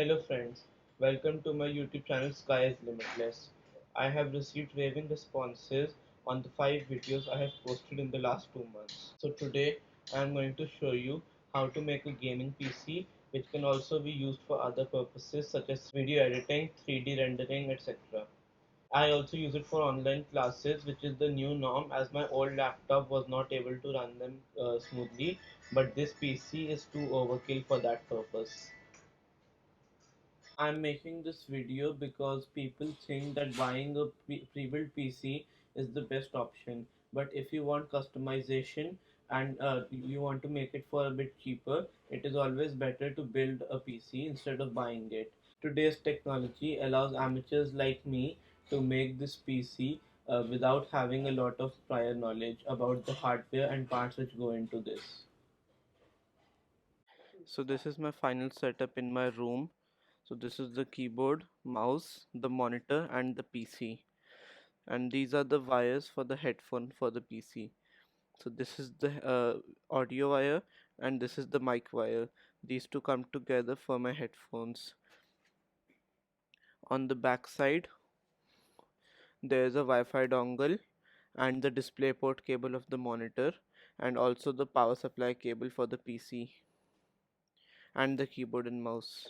Hello friends, welcome to my YouTube channel Sky is Limitless. I have received raving responses on the 5 videos I have posted in the last 2 months. So today I am going to show you how to make a gaming PC which can also be used for other purposes such as video editing, 3D rendering, etc. I also use it for online classes, which is the new norm as my old laptop was not able to run them smoothly, but this PC is too overkill for that purpose. I'm making this video because people think that buying a pre-built PC is the best option. But if you want customization and you want to make it for a bit cheaper, it is always better to build a PC instead of buying it. Today's technology allows amateurs like me to make this PC without having a lot of prior knowledge about the hardware and parts which go into this. So this is my final setup in my room. So this is the keyboard, mouse, the monitor and the PC. And these are the wires for the headphone for the PC. So this is the audio wire and this is the mic wire. These two come together for my headphones. On the back side there is a Wi-Fi dongle and the DisplayPort cable of the monitor and also the power supply cable for the PC and the keyboard and mouse.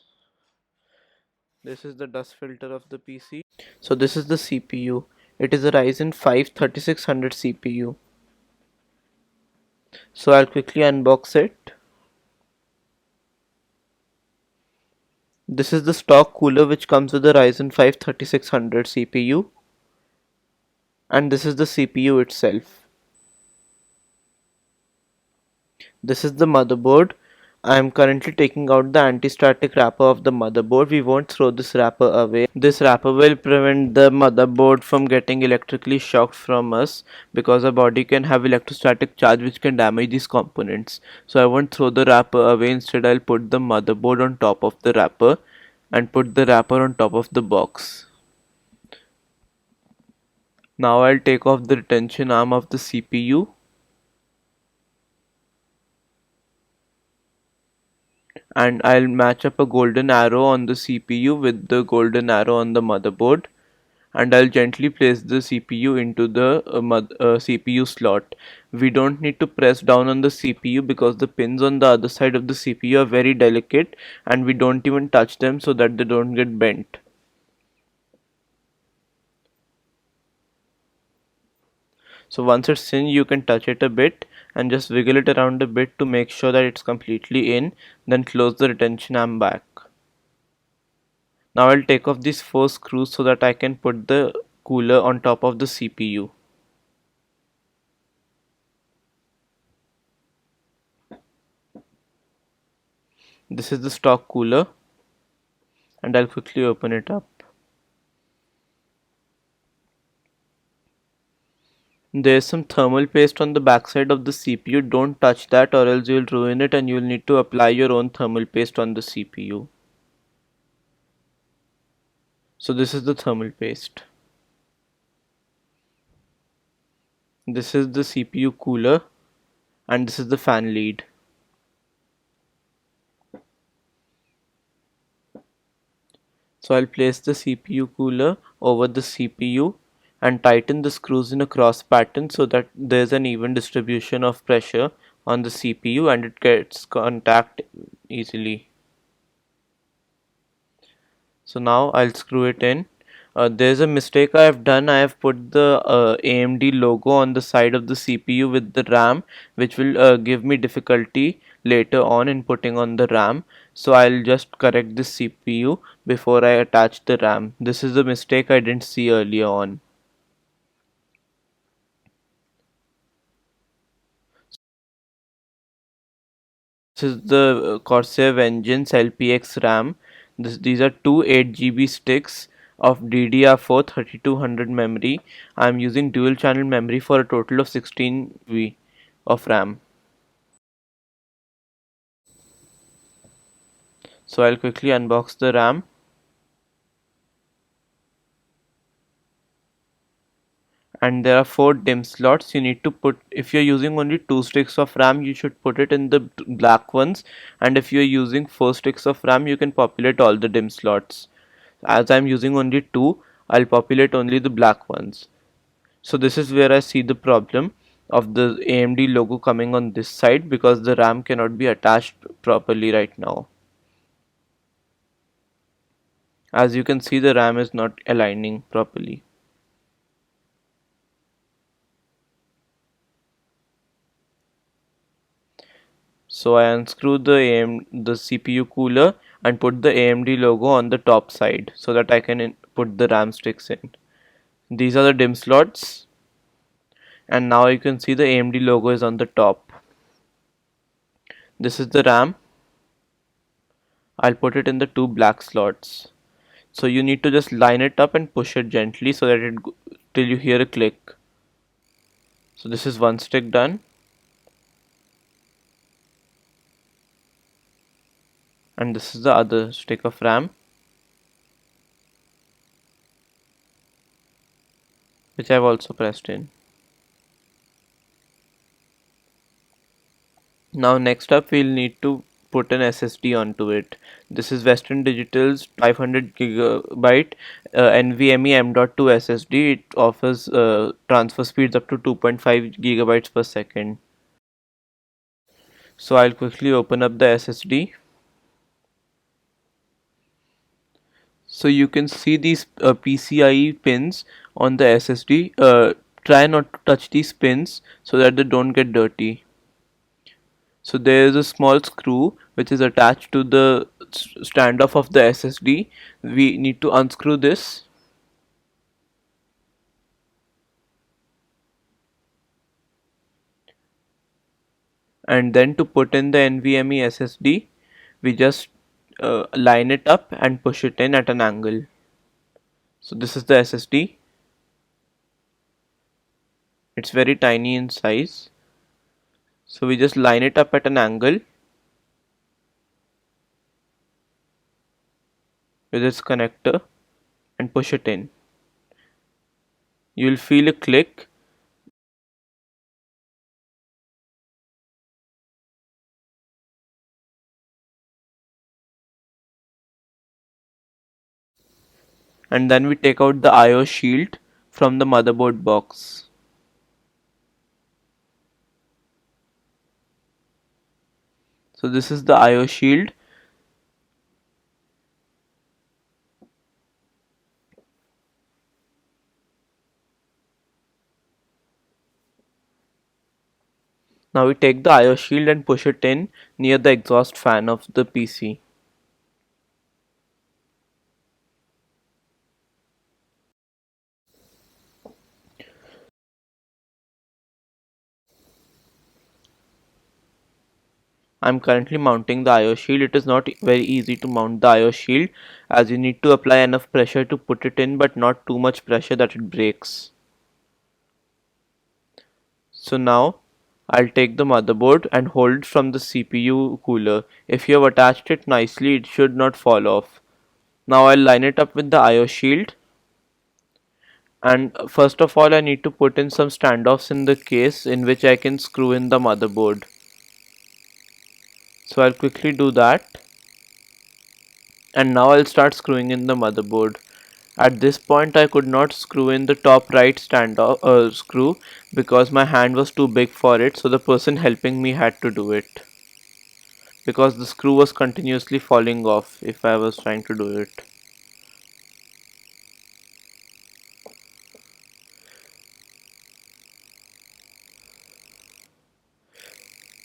This is the dust filter of the PC. So this is the CPU. It is a Ryzen 5 3600 CPU. So I'll quickly unbox it. This is the stock cooler which comes with the Ryzen 5 3600 CPU, and this is the CPU itself. This is the motherboard. I am currently taking out the anti-static wrapper of the motherboard. We won't throw this wrapper away. This wrapper will prevent the motherboard from getting electrically shocked from us because our body can have electrostatic charge which can damage these components. So I won't throw the wrapper away. Instead, I'll put the motherboard on top of the wrapper and put the wrapper on top of the box. Now I'll take off the retention arm of the CPU and I'll match up a golden arrow on the CPU with the golden arrow on the motherboard, and I'll gently place the CPU into the CPU slot. We don't need to press down on the CPU because the pins on the other side of the CPU are very delicate and we don't even touch them so that they don't get bent. So once it's in, you can touch it a bit and just wiggle it around a bit to make sure that it's completely in, then close the retention arm back. Now I'll take off these 4 screws so that I can put the cooler on top of the CPU. This is the stock cooler and I'll quickly open it up. There's some thermal paste on the backside of the CPU. Don't touch that or else you'll ruin it and you'll need to apply your own thermal paste on the CPU. So this is the thermal paste. This is the CPU cooler and this is the fan lead. So I'll place the CPU cooler over the CPU and tighten the screws in a cross pattern so that there's an even distribution of pressure on the CPU and it gets contact easily. So now I'll screw it in. There's a mistake I have done. I have put the AMD logo on the side of the CPU with the RAM, which will give me difficulty later on in putting on the RAM. So I'll just correct this CPU before I attach the RAM. This is a mistake I didn't see earlier on. This is the Corsair Vengeance LPX RAM. These are two 8 GB sticks of DDR4 3200 memory. I am using dual channel memory for a total of 16 GB of RAM. So I'll quickly unbox the RAM. and there are 4 DIMM slots. You need to put, if you're using only 2 sticks of RAM, you should put it in the black ones, and if you're using 4 sticks of RAM, you can populate all the DIMM slots. As I'm using only 2, I'll populate only the black ones. So this is where I see the problem of the AMD logo coming on this side, because the RAM cannot be attached properly right now. As you can see, the RAM is not aligning properly. So I unscrew the CPU cooler and put the AMD logo on the top side so that I can put the RAM sticks in. These are the DIMM slots, and now you can see the AMD logo is on the top. This is the RAM. I'll put it in the 2 black slots. So you need to just line it up and push it gently so that till you hear a click. So this is 1 stick done, and this is the other stick of RAM, which I've also pressed in. Now next up we'll need to put an SSD onto it. This is Western Digital's 500 gigabyte NVMe M.2 SSD. It offers transfer speeds up to 2.5 gigabytes per second. So I'll quickly open up the SSD. So you can see these PCIe pins on the SSD. Try not to touch these pins so that they don't get dirty. So there is a small screw which is attached to the standoff of the SSD. We need to unscrew this, and then to put in the NVMe SSD, we just line it up and push it in at an angle. So this is the SSD. It's very tiny in size. So we just line it up at an angle with its connector and push it in. You'll feel a click, and then we take out the IO shield from the motherboard box. So this is the IO shield. Now we take the IO shield and push it in near the exhaust fan of the PC. I'm currently mounting the IO shield. It is not very easy to mount the IO shield, as you need to apply enough pressure to put it in, but not too much pressure that it breaks. So now I'll take the motherboard and hold it from the CPU cooler. If you have attached it nicely, it should not fall off. Now I'll line it up with the IO shield, and first of all I need to put in some standoffs in the case in which I can screw in the motherboard. So I'll quickly do that, and now I'll start screwing in the motherboard. At this point I could not screw in the top right standoff screw because my hand was too big for it, so the person helping me had to do it because the screw was continuously falling off if I was trying to do it.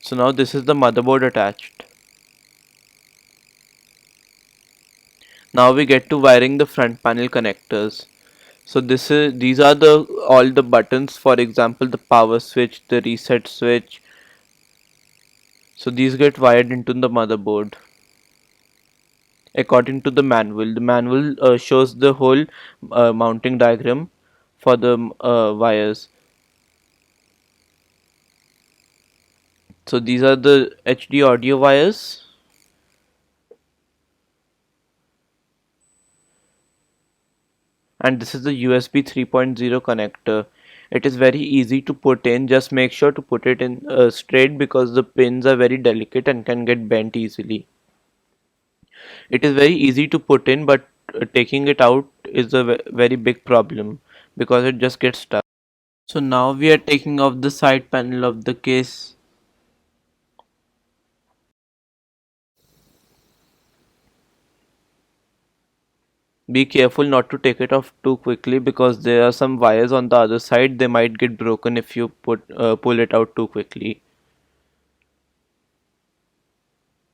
So now this is the motherboard attached. Now we get to wiring the front panel connectors. So these are the all the buttons, for example the power switch, the reset switch. So these get wired into the motherboard according to the manual. The manual shows the whole mounting diagram for the wires. So these are the HD audio wires, and this is the USB 3.0 connector. It is very easy to put in. Just make sure to put it in straight because the pins are very delicate and can get bent easily. It is very easy to put in, but taking it out is a very big problem because it just gets stuck. So now we are taking off the side panel of the case. Be careful not to take it off too quickly because there are some wires on the other side. They might get broken if you pull it out too quickly.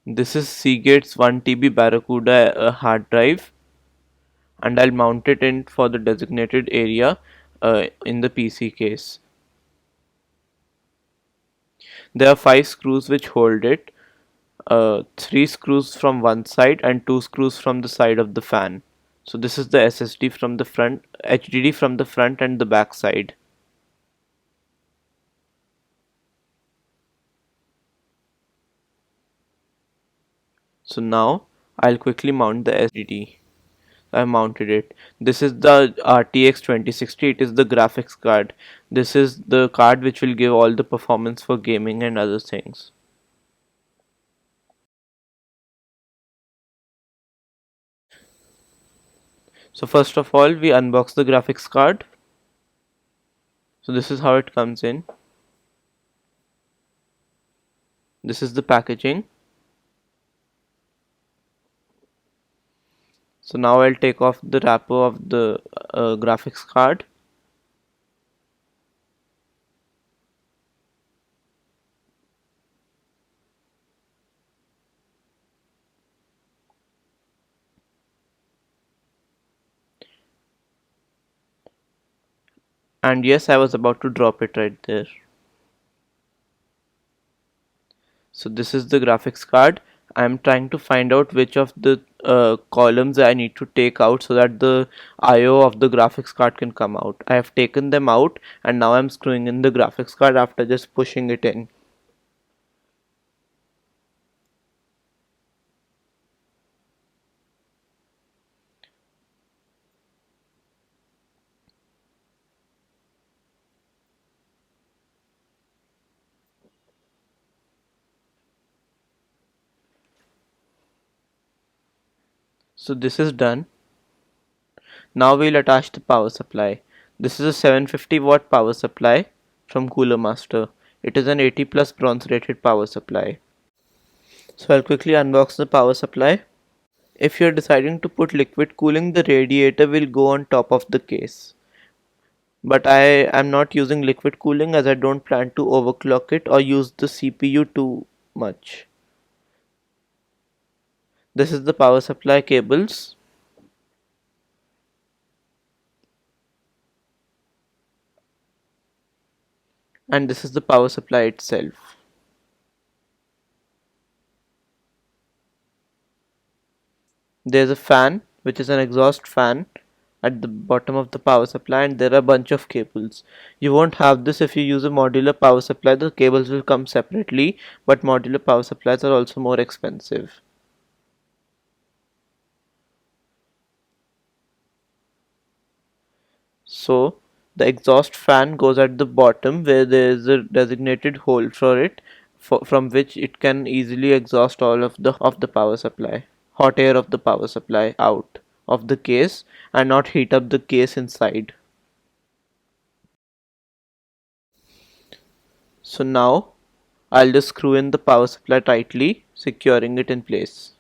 This is Seagate's 1 TB Barracuda hard drive, and I'll mount it in for the designated area in the PC case. There are 5 screws which hold it, 3 screws from one side and 2 screws from the side of the fan. So this is the SSD from the front, HDD from the front and the back side. So now I'll quickly mount the SSD. I mounted it. This is the RTX 2060. It is the graphics card. This is the card which will give all the performance for gaming and other things. So first of all, we unbox the graphics card. So this is how it comes in. This is the packaging. So now I'll take off the wrapper of the graphics card. And yes, I was about to drop it right there. So this is the graphics card. I'm trying to find out which of the columns I need to take out so that the IO of the graphics card can come out. I have taken them out and now I'm screwing in the graphics card after just pushing it in. So this is done. Now we'll attach the power supply. This is a 750 watt power supply from Cooler Master. It is an 80 plus bronze rated power supply. So I'll quickly unbox the power supply. If you're deciding to put liquid cooling, the radiator will go on top of the case. But I am not using liquid cooling as I don't plan to overclock it or use the CPU too much. This is the power supply cables, and this is the power supply itself. There's a fan, which is an exhaust fan at the bottom of the power supply, and there are a bunch of cables. You won't have this if you use a modular power supply. The cables will come separately, but modular power supplies are also more expensive. So the exhaust fan goes at the bottom where there is a designated hole for it, from which it can easily exhaust all of the power supply, hot air of the power supply out of the case and not heat up the case inside. So now I'll just screw in the power supply tightly, securing it in place.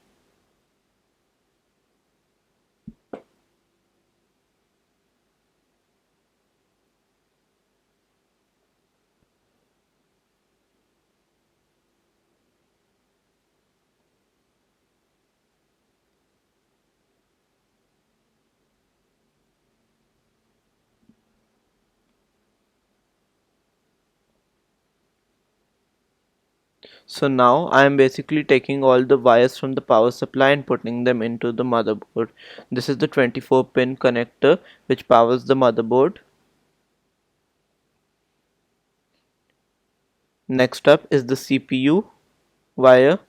So now I am basically taking all the wires from the power supply and putting them into the motherboard. This is the 24 pin connector which powers the motherboard. Next up is the CPU wire.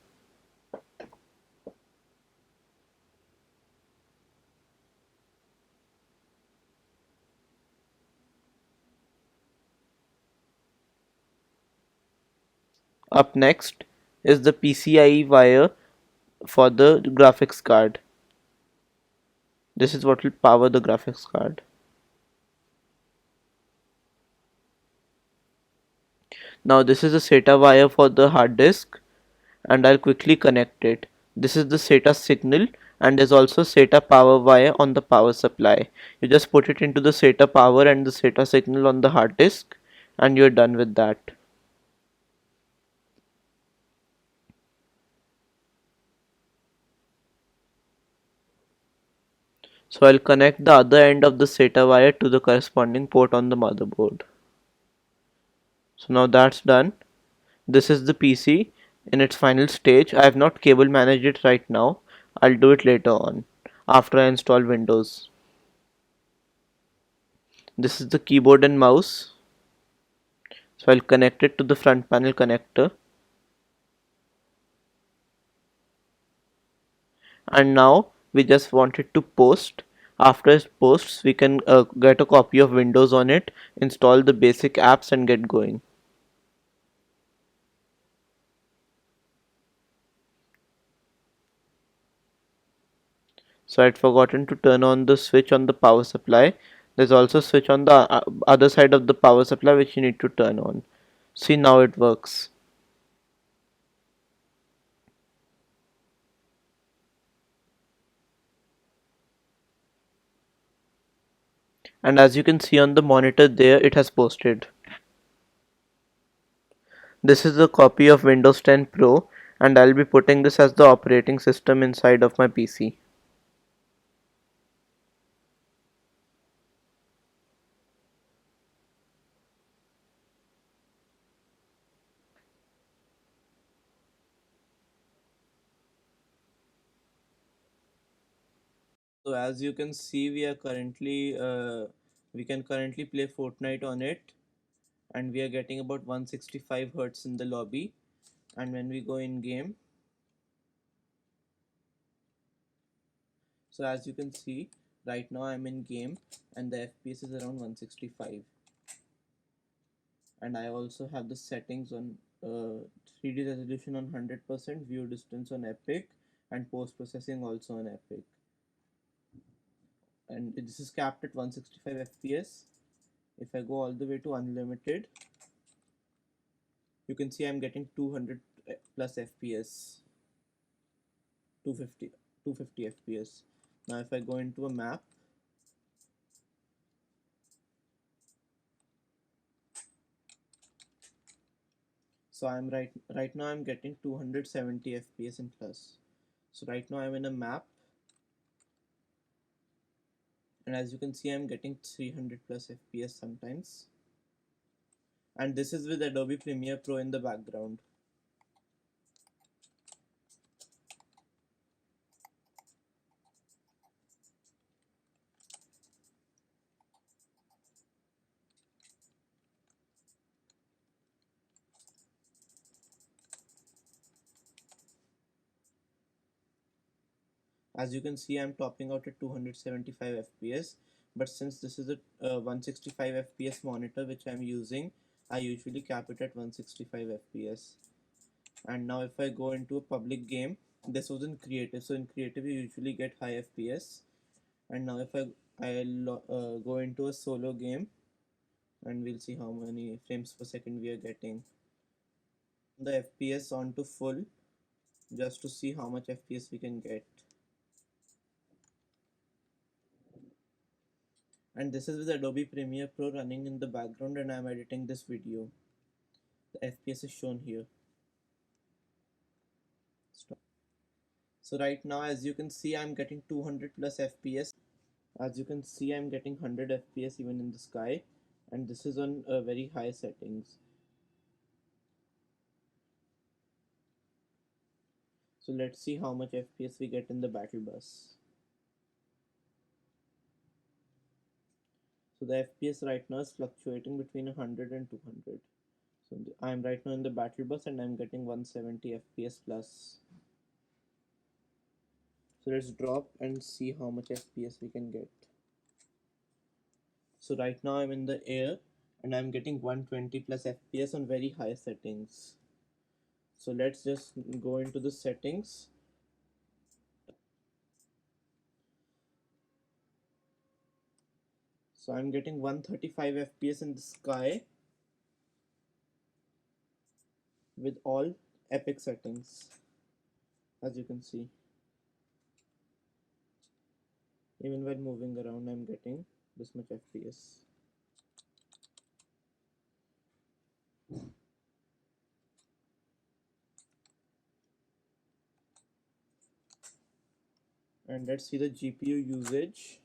Up next is the PCIe wire for the graphics card. This is what will power the graphics card. Now this is the SATA wire for the hard disk, and I'll quickly connect it. This is the SATA signal, and there's also SATA power wire on the power supply. You just put it into the SATA power and the SATA signal on the hard disk, and you're done with that. So I'll connect the other end of the SATA wire to the corresponding port on the motherboard. So now that's done. This is the PC in its final stage. I have not cable managed it right now. I'll do it later on after I install Windows. This is the keyboard and mouse. So I'll connect it to the front panel connector. And now we just want it to post. After it posts, we can get a copy of Windows on it, install the basic apps and get going. So I'd forgotten to turn on the switch on the power supply. There's also a switch on the other side of the power supply which you need to turn on. See, now it works. And as you can see on the monitor there, it has posted. This is a copy of Windows 10 Pro, and I'll be putting this as the operating system inside of my PC. So as you can see, we can currently play Fortnite on it, and we are getting about 165 hertz in the lobby. And when we go in game, so as you can see, right now I'm in game, and the FPS is around 165. And I also have the settings on 3D resolution on 100%, view distance on Epic, and post processing also on Epic. And this is capped at 165 FPS. If I go all the way to unlimited, you can see I'm getting 200 plus FPS, 250, 250 FPS. Now if I go into a map, so right now I'm getting 270 FPS in plus. So right now I'm in a map, and as you can see I'm getting 300 plus FPS sometimes. And this is with Adobe Premiere Pro in the background. As you can see, I'm topping out at 275 FPS, but since this is a 165 FPS monitor which I'm using, I usually cap it at 165 FPS. And now if I go into a public game, this was in creative, so in creative you usually get high FPS. And now if I'll go into a solo game, and we'll see how many frames per second we are getting. The FPS on to full, just to see how much FPS we can get. And this is with Adobe Premiere Pro running in the background, and I'm editing this video. The FPS is shown here. Stop. So right now as you can see I'm getting 200 plus FPS. As you can see I'm getting 100 FPS even in the sky, and this is on very high settings. So let's see how much FPS we get in the battle bus. So the FPS right now is fluctuating between 100 and 200. So I'm right now in the battle bus and I'm getting 170 FPS plus. So let's drop and see how much FPS we can get. So right now I'm in the air and I'm getting 120 plus FPS on very high settings. So let's just go into the settings. So I'm getting 135 FPS in the sky with all epic settings, as you can see. Even while moving around, I'm getting this much FPS. And let's see the GPU usage.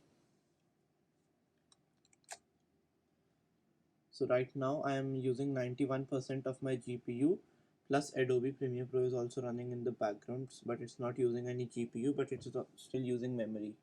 So right now I am using 91% of my GPU, plus Adobe Premiere Pro is also running in the background, but it's not using any GPU, but it's still using memory.